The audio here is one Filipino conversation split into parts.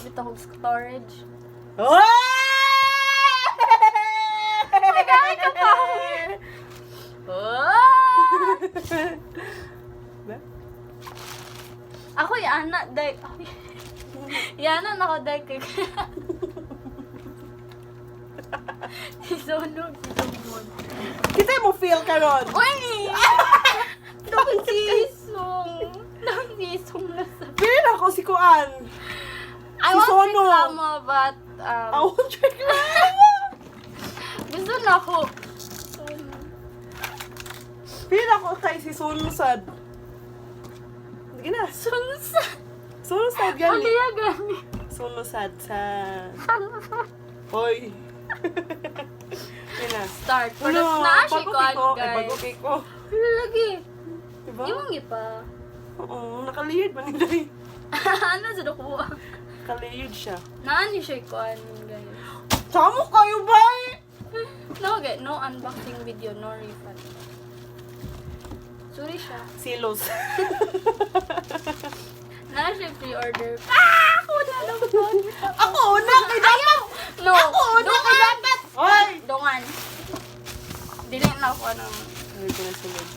Bitaw kog storage. Oh! Nagay ka pa. Oh! Ako yana day. Yana na ako day kay. Sisunog, sisunog. Kita mo feel karon. Uy! Dong sisong. Dong sisong na sa... Feel ako si Kuan. I Si want Sono. reklamo, but... I want check gusto na ako. Feel ako kay si Sunusad. Hindi na. Sunsa. Sunusad Ano gani. yan gani? Sunusad sa... Hoy. Yun na. Start. Pero Ano, na si bago Kwan, kiko. Ay, guys. bago kiko. Ano lagi? Diba? Iwangi pa. Oo, nakaliyod ba nila eh. Ano sa dukuha? Nakaliyod siya. Naan ni siya Kwan, guys. Samo kayo ba eh? No, okay. No unboxing video, no refund. Sorry siya. Silos. Na siya pre-order. Ah! Ako na lang doon. Ako una kay dapat. No. Ako una kay dapat. Hoy! Dongan. Dili na ako anong... Ay, ko na sulod.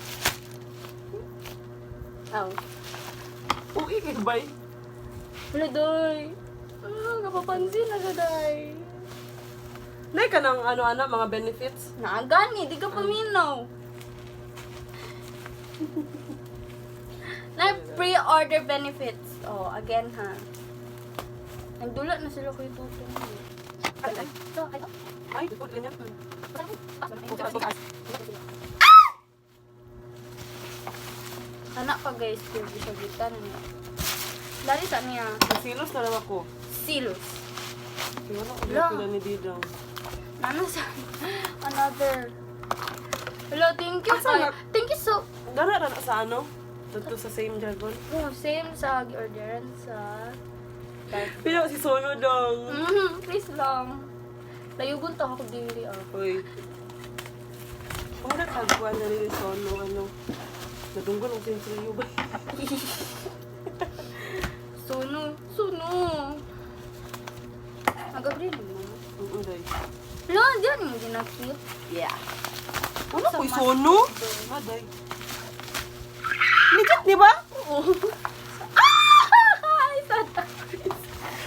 Aw. Uy, kay bay. Wala doy. Kapapansin na ka day. Nay ka ng ano-ano, mga benefits? Naagani, di ka paminaw. Na pre-order benefits. Oh, again ha. Nagdula na sila kay Tutong. Ay, ay. Ito, ito. Ay, ito ganyan. Anak pa guys, kung di siya gitan niya. Dari sa niya, Silos na lang ako. silos. Siguro ko Wala. dito ni Didang. Ano sa another. Hello, thank you. Asa Ay, na? thank you so. Dara na sa ano? Dito sa same dragon. Oh, same sa orderan sa Pila si Sono dong. please lang. Layugon to ako dili ah. Hoy. Kung nagkagawa na rin yung Sono, ano? Nadunggo ng sensoriyo ba? Suno. Nag-upgrade mo. Oo, day. Hello, diyan yung ginakit. Yeah. Ano ko yung Sono? Ah, day. Legit, di ba? Oo. Ay, sana.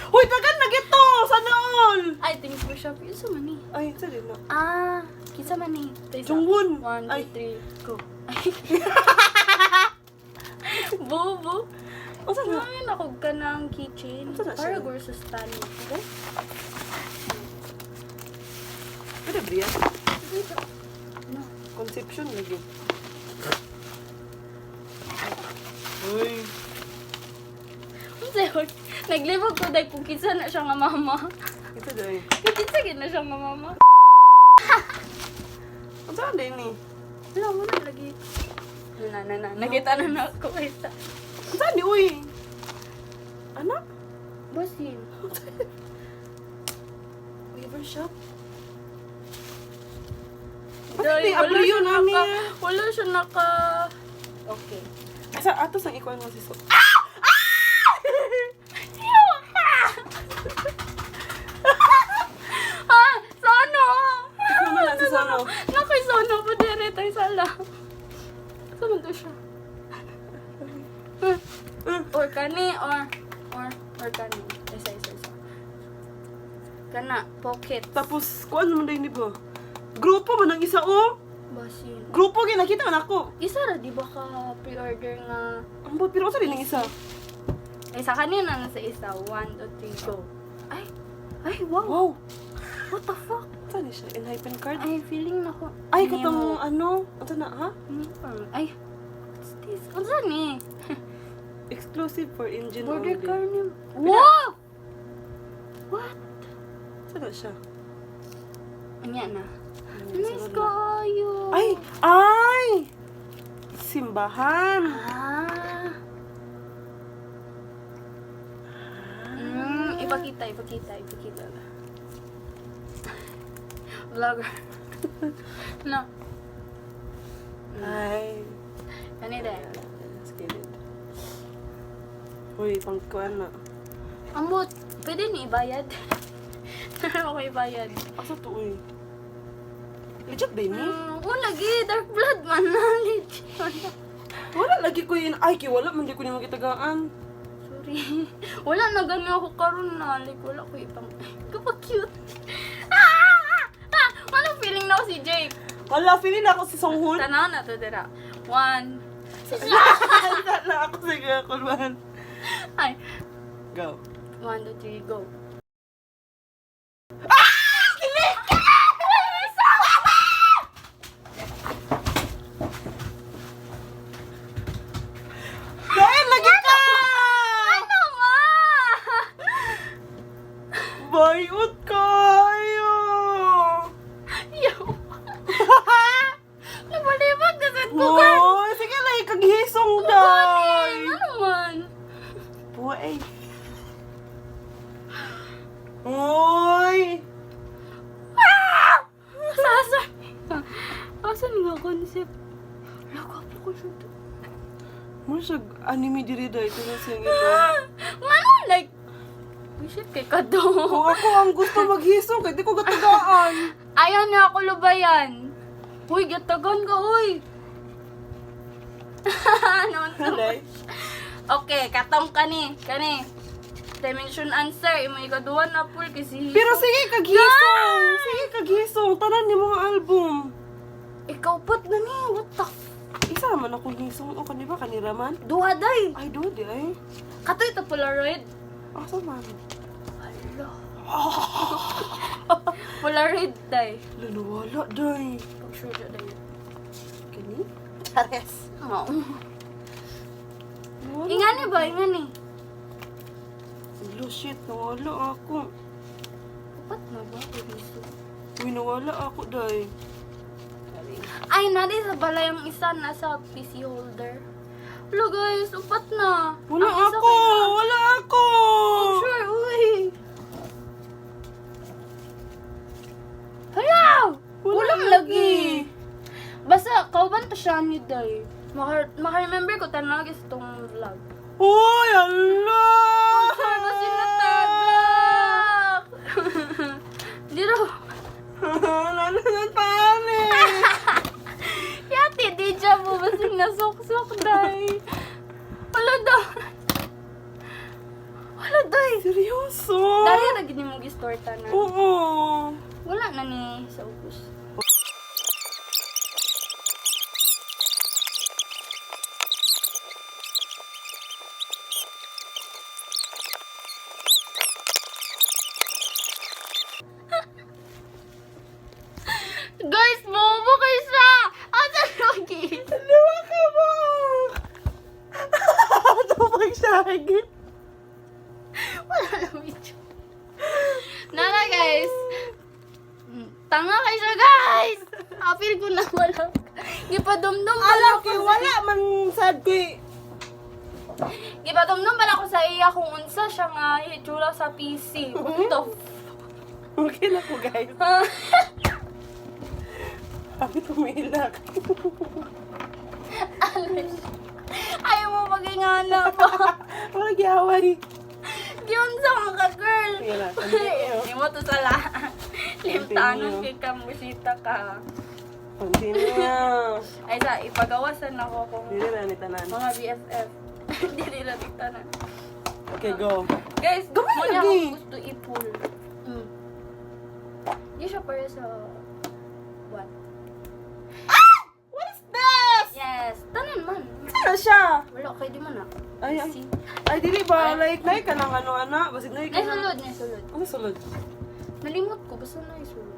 Hoy, tagan na gito! Sana all! Ay, thanks for shopping. Isa man eh. Ay, sorry na. Ah, kisa man eh. Jungwon. 1, 2, Ay. 3, go. Bobo. O, saan na? Ay, nakog ka ng keychain. Ito na siya. Para gore sa stand. Okay? Pwede ba yan? No. Conception lagi. Uy. Ang sayo, naglibog ko dahil kung kisa na siya nga mama. Ito day. Kisa na siya nga mama. Ang saan day ni? Wala mo na lagi. Na. Nakita na ako kaysa. Ang saan ni? Uy. Anak? Bosin. Weaver shop? Dahil Bakit may abriyo namin? Wala siya naka... Okay. Asa, atos ang ikuan mo si So. Ah! Sono! Sono lang, si Sono. Nakay Sono pa dire tayo sala. Saan to siya? Or kani, or kani. Isa. Kana, pocket. Tapos, kuan naman din, di ba? Grupo man ang isa, oh. Basin. Grupo, nakita man ako. Isa ra, di ba ka pre-order nga... Ang bot, pero sa din ang isa. Ay, sa kanina na sa isa. 1, 2, 3, go. Ay, wow. Wow. What the fuck? Saan ni siya? Enhypen card? Ay, feeling na ko. Ay, katong ano? Ano na, ha? Ay, what's this? Ano saan eh? Exclusive for engine Border only. carnival. Wow! What? Saan na siya? Anya na. Sunod Nice na. kayo. Ay! Simbahan. Ah. Ipakita. Vlogger. No. Ay. Kanina. Let's get it. Uy, pangkuan na. Ambot. Pwede ni ibayad. Ano ko ibayad? Asa to eh? Legit din ni? Lagi, dark blood man na. Wala lagi ko yun. Ay, wala man di ko niyo magkitagaan. Sorry. Wala na ganyan ako karon na. Like, wala ko ibang... Kapag cute. Anong feeling na ako si Jake? Wala, feeling na ako si Songhun. Tanaw na to, dira. 1. Na ako, sige ako man. Ay. Go. 1, 2, 3, go. Dahil lagi ka! Ano ma? Bayot kayo! Yo. Liba-libag na set ko ka. Hoy, sige lang, kaghisong day! Ano man? Buhay. Hoy! Sasa. Asan nga concept? Lako ko siya to. Muna siya anime diri day, ito na siyang ilo. Ano? Like, shit kay ka do. Kung ako ang gusto maghisong, kaya di ko gatagaan. Ayaw na ako lubayan. Uy, gatagan ka, uy. Ano? Halay. Okay, katong kani. Dimension answer. Imo ikaduan na po kasi... Pero sige, kaghisong! Sige, kaghisong. Tanan niyo mga album. Ikaw pat na ni. What the f... Isa man akong hisong. O, kaniba, kaniraman? Duha, day. Ay, do, di ay. Katoy ito Polaroid. Asa man? Hala. Polaroid, day. Laluwala, day. Pag-sure siya, day. Kani? Chares. Oo. Nawala. Ingani ba? Ingani. Hello, shit. Nawala ako. Kapat na ba? Pag-iso. Uy, nawala ako, day. Ay, nadi sa bala yung isa nasa PC holder. Hello guys, upat na. Wala Ang isa ako! kay- Wala ako! Oh, sure, uy. Hala! Walang lagi. Basta, kauban to siya ni Day. Maka-remember ko tanong is itong vlog. Uy, ala! Sure, ba sila tagak? Di daw. Lalo na tani! Yati, di dyan mo basing nasok-sok, Day. Wala daw. Wala, Day. Seryoso? Dali na gini mo gistore tanan. Oo. Wala na ni sa ubos. Guys, bobo kayo sa! Asa lagi? Dalawa ka ba? Ito pag syagit. Wala na video. Nana guys. Tanga kayo siya guys! Apil ko na wala. Gipadumdum pa Alam ako ko, sa... wala man sad ko eh. Gipadumdum pa ako sa iya kung unsa siya nga itsura sa PC. What the f... Okay na ko, guys. Sabi tumilak. Ayaw mo maging anak pa. Wala giyaway. Yun sa mga girl. Sige na, continue. Hindi mo to sala. Limtanon kay kamusita ka. Continue. Ay sa, ipagawasan ako kung Dili na ni tanan. mga BFF. Hindi nila tigtanan. Okay, go. Guys, Gawin muna lagi. ako gusto i-pull. Hindi siya para sa... What? What is this? Yes, tanan man. Ano siya? Wala, kayo di man na. Ay, ay. See? Ay, dili ba? Like, naik ka ng ano-ana? Basig naik ka ng... Naisulod. Ano sulod? Nalimot ko, basta naisulod.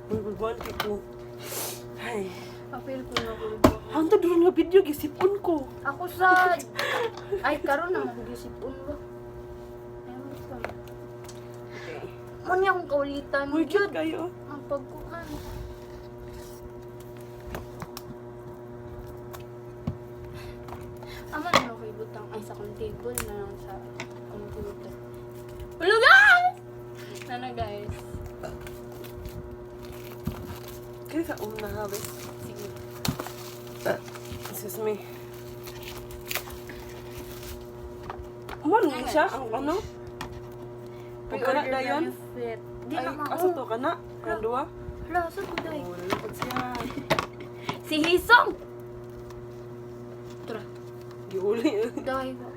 Uy, bulbuan ko. Ay. Apil ko na ko. Hanta doon nga video, gisipon ko. Ako sa... Ay, karon na mag-isipon ba? Ayun, basta. Okay. Muna akong kaulitan. Uy, cute kayo. Ang pagkuhan. Ama na ako ibutang ay sa kong table na lang sa computer. Hello guys! Nana guys. Kaya sa una habis. Sige. Excuse me. Mo rin siya ang ano? Pag kana Pre-order dayon. na fit. Di Ay, na mao. asa to kana? Ang duwa? Hala, asa ko day? Oh, nalipad siya. Si Hisong! Tara. Giuli. Day ba?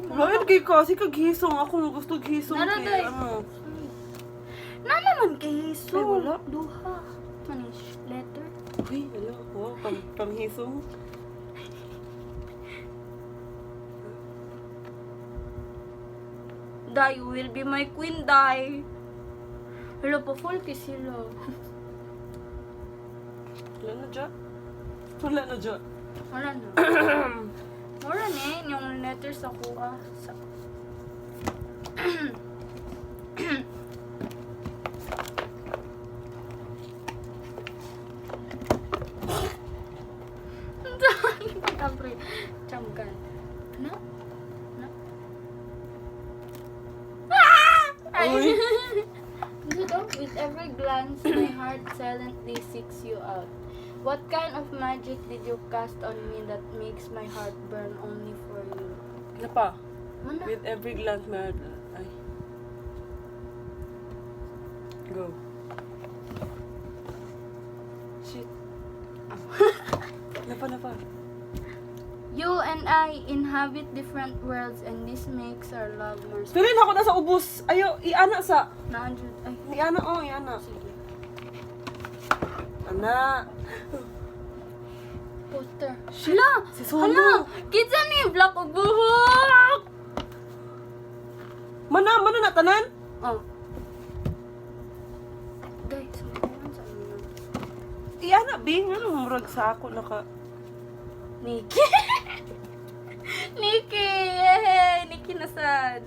Bakit kay kasi kaghisong ako gusto gisong Nara, kay day. ano? Na naman kay Hisong. Ay, wala. Duha. Manish. Letter. Uy, ala, wow, panghisong. Day, you will be my queen, Day. Hala pa, full kiss sila. Wala na dyan. Wala na dyan. Wala na. Wala na eh, yung letter sa kuha. Sa... Kapre, chamkan. Ano? Ano? Ay! Uy. Ano daw? With every glance, my heart silently seeks you out. What kind of magic did you cast on me that makes my heart burn only for you? Ano pa? Mana? With every glance, my heart... Ay. Go. Shit. Ano pa? You and I inhabit different worlds and this makes our love more special. Tuloy na ako nasa ubos. Ayo, iana sa... Naandyan. Ay, Iana, oh, iana. sige. Ana. Poster. Shit. Hala! Si Solo. Hala! Kitsa ni! Black o buhok! Mana na tanan? Oh. Guys, sumpuan sa ano. Iana, bing. Ano, murag sa ako naka... Nikki! Nikki! Yehey! Nikki na sad.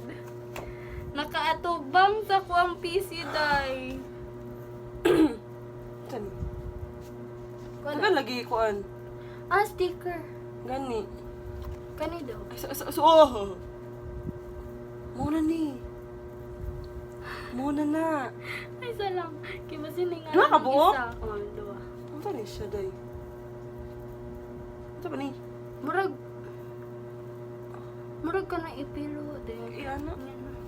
Nakaatubang sa kuang PC, day. Saan? Wala. Tagan lagi kuan. Ah, sticker. Gani. Kani daw. Oh. Muna ni. Muna na. Ay, salang. Kiba siningan Dua ka ng buo? isa. Oh, dua. Ano ba ni siya, day? Ano ba ni? Murag ka na ipilo, day. Iana.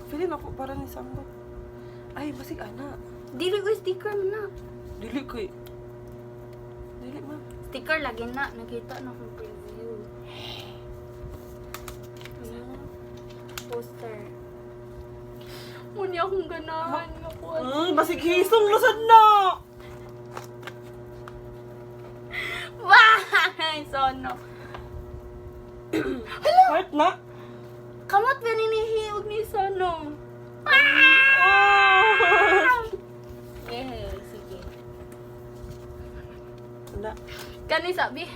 Feeling ako para ni Sambo. Ay, basig ana. Dili ko sticker mo na. Dili ko eh. Dili ma. Sticker lagi na. Nakita na akong preview. Poster. Muni akong ganahan nga po. Basig hisong lusad na! Wah! Sono. Heart na? Kamot ba ninihiog ni Sono? Oh! Eh, sige. Wala. Kani sabi,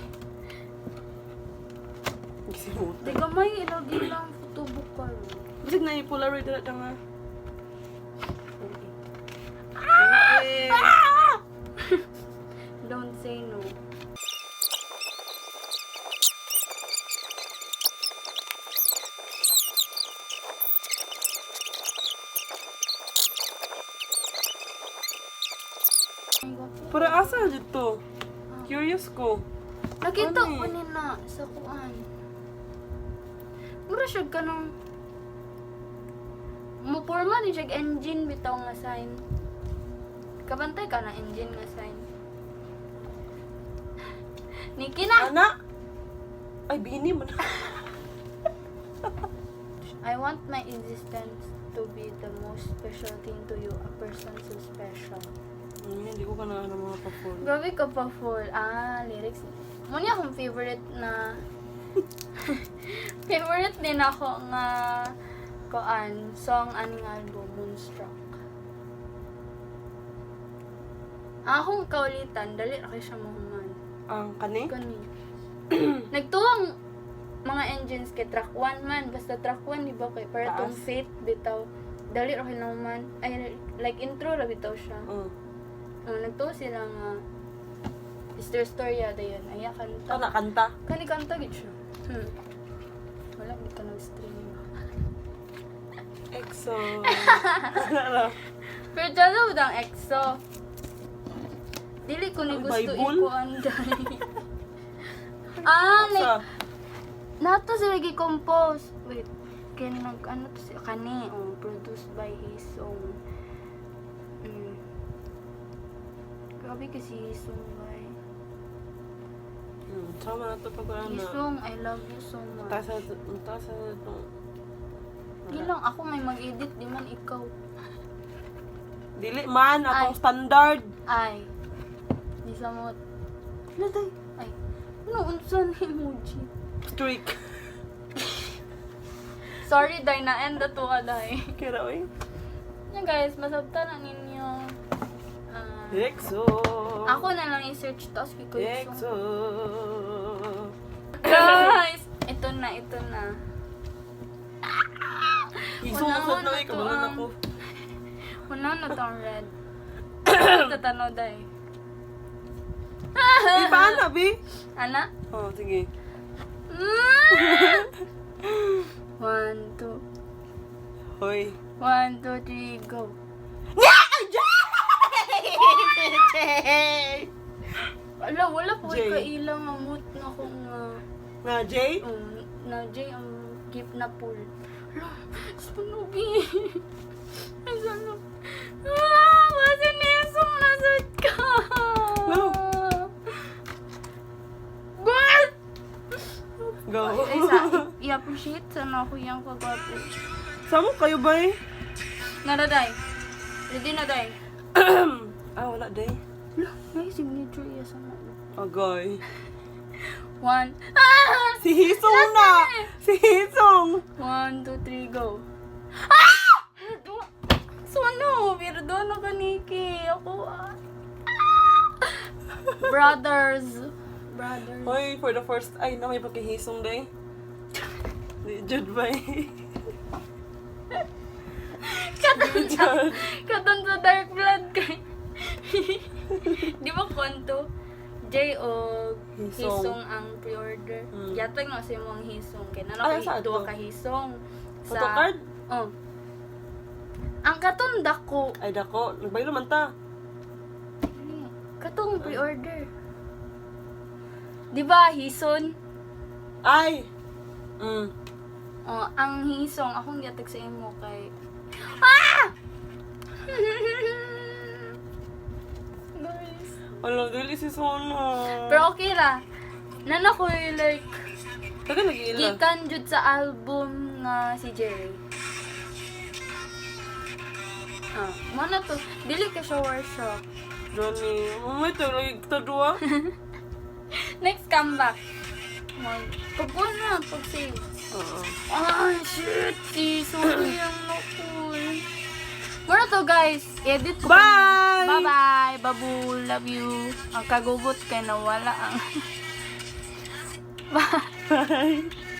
Gisimutan. di ka may ilagay lang photobook ka. Basig na yung Polaroid na nga. Eh. Don't say no. Para asa dito? Curious ko. Nakita Ano ko eh? nina sa kuan. Mura siya ka nung muporma din siya engine bitaw nga sign. Kabantay ka na engine nga sign. Niki na! Ana? Ay, bini mo na. I want my existence to be the most special thing to you, a person so special. Hindi ko ka na ano mga pa-phone. Grabe ka pa full. Ah, lyrics. Muna akong favorite na favorite din ako nga koan song aning album Moonstruck. Akong kaulitan dali ra kay siya mahuman. Ang kani? Kani. Nagtuwang mga engines kay track 1 man basta track 1 di ba kay para tong Taas. Fate bitaw dali ra kay nahuman ay like intro ra bitaw siya. Nagtuwa sila nga Sister Storya dayon aya kanta. Kana kanta? Kani kanta gid siya. Wala gid ka nag-stream. EXO. Pero dalo dang EXO. Dili ko ni Ay, gusto Bible? ikuan dali. Ah, like Sa? nato sila gi-compose. Wait. Ken ano to siya kani produced by Hisong. Grabe kasi Hisong bay. Sama na to pag ano. Hisong, I love you so much. Tasa to. Di lang ako may mag-edit, di man ikaw. Dili man, atong Ay. standard. Ay. Di sa mo. Naday. Ay. Ano, unsan emoji? Streak. Sorry, day na end to ka day. Kira, oy. Yan guys, masabta na ninyo. EXO. Ako na lang i-search tapos ko EXO. Guys, ito na. Isusot na, Una-una to, kabalan ako. Una na to ang red. Tatanaw day. Paano, Bi? Ana? Oh, sige. 1, 2. Hoy. 1, 2, 3, go. Wala po Jay. kailang amot na kung Na, Jay? na Jay ang keep na pool. Hala, sunubi. Ay, sanok. Kasi nesong nasad ka. No. What? Go. Ay, i-appreciate sana ako yung kagwapo. Samo kayo ba eh? Naraday. Ready na day. Wala day. Hala, may signature iya sa mga. Agay. 1. Si Hisong na! Si Hisong! 1, 2, 3, go. Sono, perdono ka, Nikki. Ako, Brothers. Hoy, for the first... Ay, na may pagkihisong day. Di, Jud ba eh? Katon sa Dark Blood kay. Di ba kwento? Jay o Hisong ang pre-order. Yatag na si mong Hisong. Kaya Ay, na saan duwa to? ka Hisong. Photocard? Oh. Ang katon dako. Ay, dako. Nagbaylo man ta. Katong pre-order. Di ba Hison? Ay! Oh, ang Hisong akong yatag sa imo kay Guys. Wala, dili si Sono. Pero okay ra. Nana ko like Taga nag-iila. gikan jud sa album nga si Jerry. Mana to? Dili ka siya workshop. Johnny, mamay to, lagi kita dua. Next comeback. Pagpun na, pag-save. Oo. Ay, shit! Sorry ang nakul. Muna to guys. Edit ko. Bye! Bye-bye! Babu, love you. Ang kagugot kay nawala ang... Bye! Bye!